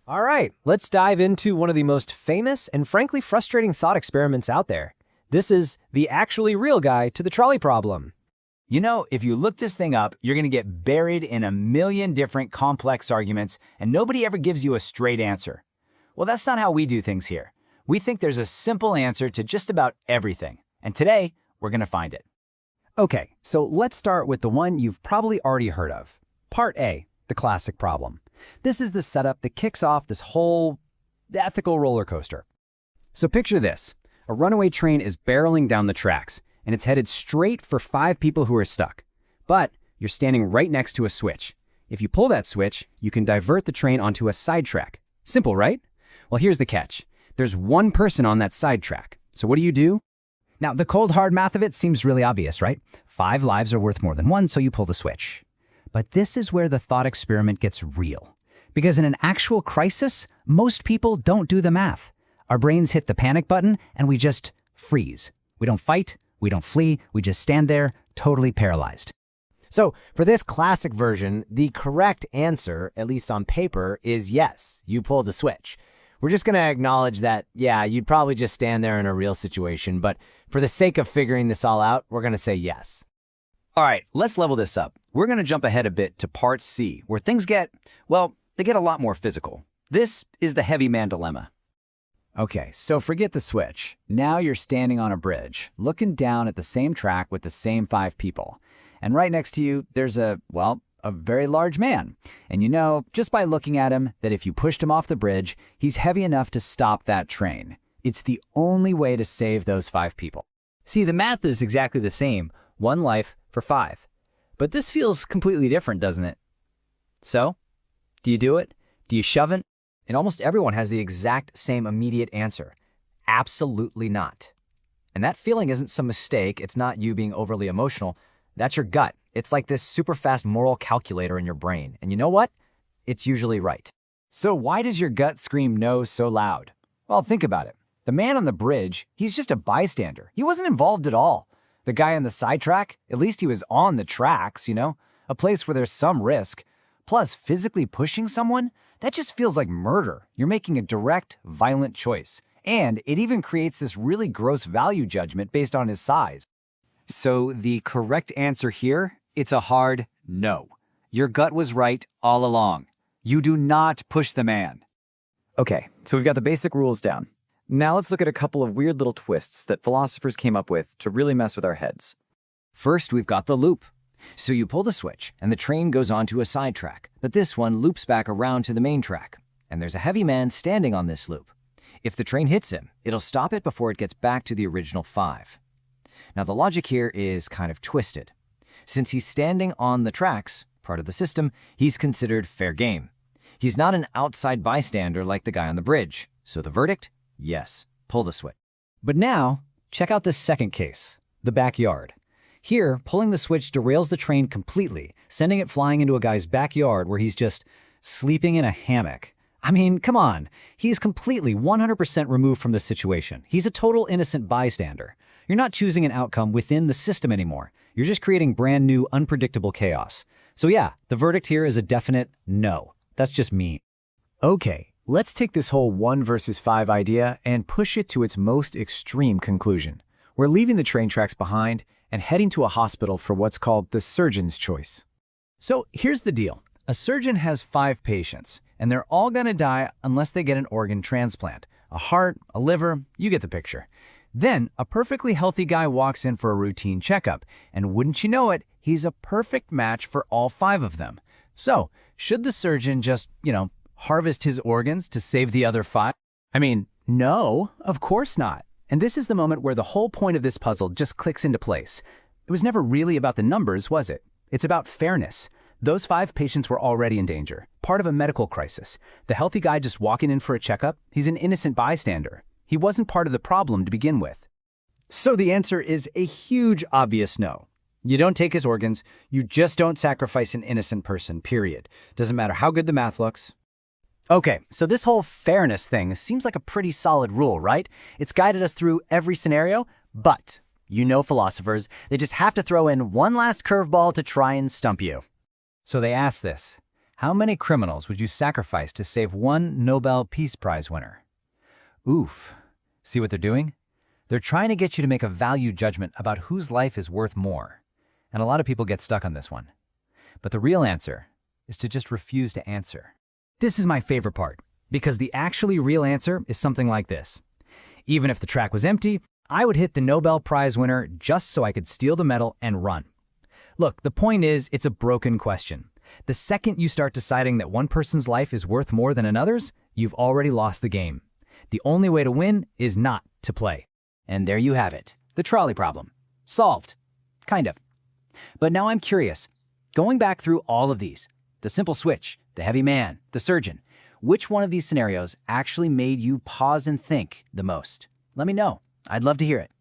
All right, let's dive into one of the most famous and frankly frustrating thought experiments out there. This is the actually real guy to the trolley problem. You know, if you look this thing up, you're going to get buried in a million different complex arguments, and nobody ever gives you a straight answer. Well, that's not how we do things here. We think there's a simple answer to just about everything, and today, we're going to find it. Okay, so let's start with the one you've probably already heard of. Part A, the classic problem. This is the setup that kicks off this whole ethical roller coaster. So picture this. A runaway train is barreling down the tracks, and it's headed straight for 5 people who are stuck. But you're standing right next to a switch. If you pull that switch, you can divert the train onto a side track. Simple, right? Well, here's the catch. There's one person on that side track. So what do? Now, the cold hard math of it seems really obvious, right? 5 lives are worth more than 1, so you pull the switch. But this is where the thought experiment gets real. Because in an actual crisis, most people don't do the math. Our brains hit the panic button and we just freeze. We don't fight, we don't flee, we just stand there, totally paralyzed. So for this classic version, the correct answer, at least on paper, is yes, you pulled the switch. We're just going to acknowledge that, yeah, you'd probably just stand there in a real situation, but for the sake of figuring this all out, we're going to say yes. All right, let's level this up. We're going to jump ahead a bit to part C, where things get, well, they get a lot more physical. This is the heavy man dilemma. Okay, so forget the switch. Now you're standing on a bridge, looking down at the same track with the same 5 people. And right next to you, there's a very large man. And you know, just by looking at him, that if you pushed him off the bridge, he's heavy enough to stop that train. It's the only way to save those 5 people. See, the math is exactly the same. 1 life for 5. But this feels completely different, doesn't it? So, do you do it? Do you shove it? And almost everyone has the exact same immediate answer. Absolutely not. And that feeling isn't some mistake. It's not you being overly emotional. That's your gut. It's like this super fast moral calculator in your brain. And you know what? It's usually right. So why does your gut scream no so loud? Well, think about it. The man on the bridge, he's just a bystander. He wasn't involved at all. The guy on the sidetrack, at least he was on the tracks, a place where there's some risk. Plus, physically pushing someone, that just feels like murder. You're making a direct, violent choice. And it even creates this really gross value judgment based on his size. So the correct answer here, it's a hard no. Your gut was right all along. You do not push the man. Okay, so we've got the basic rules down. Now let's look at a couple of weird little twists that philosophers came up with to really mess with our heads. First, we've got the loop. So you pull the switch, and the train goes onto a side track, but this one loops back around to the main track, and there's a heavy man standing on this loop. If the train hits him, it'll stop it before it gets back to the original 5. Now the logic here is kind of twisted. Since he's standing on the tracks, part of the system, he's considered fair game. He's not an outside bystander like the guy on the bridge. So the verdict? Yes, pull the switch. But now, check out this second case, the backyard. Here, pulling the switch derails the train completely, sending it flying into a guy's backyard where he's just sleeping in a hammock. I mean, come on. He's completely 100% removed from this situation. He's a total innocent bystander. You're not choosing an outcome within the system anymore. You're just creating brand new, unpredictable chaos. So yeah, the verdict here is a definite no. That's just me. Okay, let's take this whole 1 versus 5 idea and push it to its most extreme conclusion. We're leaving the train tracks behind and heading to a hospital for what's called the surgeon's choice. So here's the deal. A surgeon has 5 patients, and they're all going to die unless they get an organ transplant. A heart, a liver, you get the picture. Then a perfectly healthy guy walks in for a routine checkup, and wouldn't you know it, he's a perfect match for all 5 of them. So should the surgeon just, harvest his organs to save the other 5? I mean, no, of course not. And this is the moment where the whole point of this puzzle just clicks into place. It was never really about the numbers, was it? It's about fairness. Those 5 patients were already in danger, part of a medical crisis. The healthy guy just walking in for a checkup, he's an innocent bystander. He wasn't part of the problem to begin with. So the answer is a huge, obvious no. You don't take his organs, you just don't sacrifice an innocent person, period. Doesn't matter how good the math looks. Okay, so this whole fairness thing seems like a pretty solid rule, right? It's guided us through every scenario, but philosophers, they just have to throw in one last curveball to try and stump you. So they ask this: How many criminals would you sacrifice to save one Nobel Peace Prize winner? Oof. See what they're doing? They're trying to get you to make a value judgment about whose life is worth more. And a lot of people get stuck on this one. But the real answer is to just refuse to answer. This is my favorite part, because the actually real answer is something like this. Even if the track was empty, I would hit the Nobel Prize winner just so I could steal the medal and run. Look, the point is, it's a broken question. The second you start deciding that one person's life is worth more than another's, you've already lost the game. The only way to win is not to play. And there you have it, the trolley problem. Solved. Kind of. But now I'm curious, going back through all of these, the simple switch, the heavy man, the surgeon, which one of these scenarios actually made you pause and think the most? Let me know. I'd love to hear it.